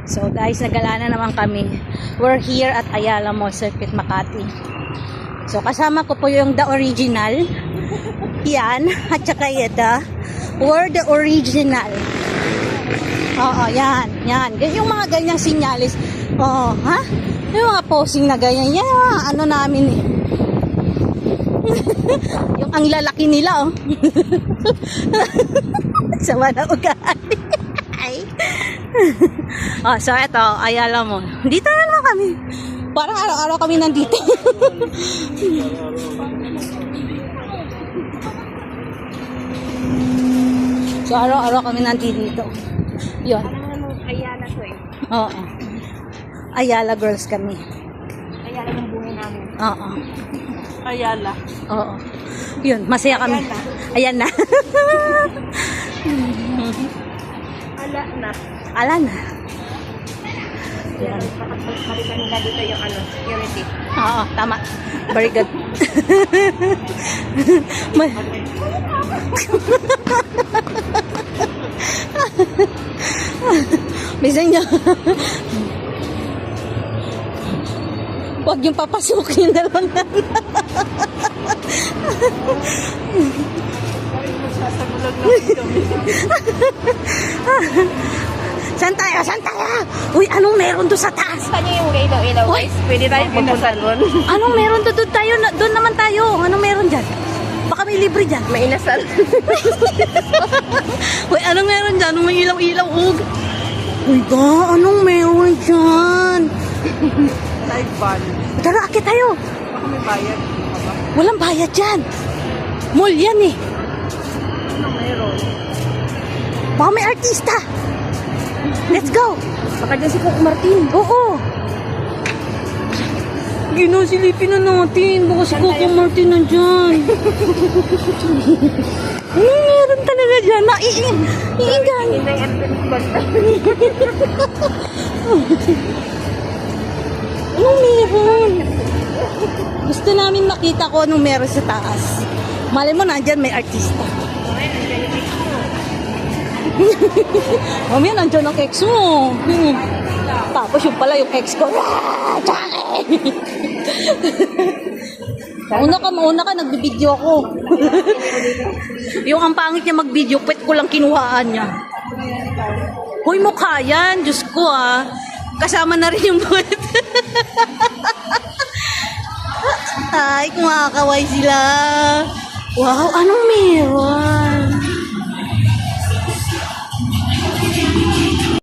So guys, nagala na naman kami. We're here at Ayala Mall Circuit, Makati. So kasama ko po yung The Original. Yan. At saka ito. We're The Original. Oo, yan. Yan. Yung mga ganyang sinyalis. Oo, ha? Yung mga posing na ganyan. Yan yung mga ano namin eh. Yung ang lalaki nila, oh. Sama na ugali. Oh, so eto, Ayala Mall. Dito na lang kami. Parang araw-araw kami nandito. So araw-araw kami nandito. Yun. Ayala to eh. Oo. Ayala girls kami. Ayala ng buhay namin. Oo. Ayala. Oo. Yun, masaya kami. Ayan na. Ala na. Ala na. Yan. Pakapalitan nila dito yung ano, security. Oo, tama. Very good. Bisan niya. Huwag yung papasukin na lang. Magsasagulag na kami. Saan tayo? Saan tayo? Uy, anong meron doon sa taas? Saan yung ilaw-ilaw guys? Pwede tayo pupunta doon. Anong meron doon tayo? Doon naman tayo. Anong meron dyan? Baka may libre dyan. May inasal. Uy, anong meron dyan? Anong may ilaw-ilaw? Uy, ba? Anong meron dyan? Live ban. Tara, akit tayo. Baka may bayad. Walang bayad dyan. Mall yan eh. Ano meron? Baka may artista. Let's go. Baka dyan si Coco Martin. Oo. Ginosilipin na natin. Baka si Coco Martin na dyan. Anong meron talaga dyan? Iingan. Hindi yung basta. Anong meron? Gusto namin makita ko anong meron sa taas. Malay mo nandyan may artista. Mamaya nandyan ang ex mo. Tapos yung pala yung ex ko. Mauna ka, nagbibideo ako. Yung ang pangit niya mag-video, pwet ko lang kinuhaan niya. Hoy, mukha yan. Diyos ko ah. Kasama na rin yung puwet. Ay, kumakaway sila. Wow, anong meron?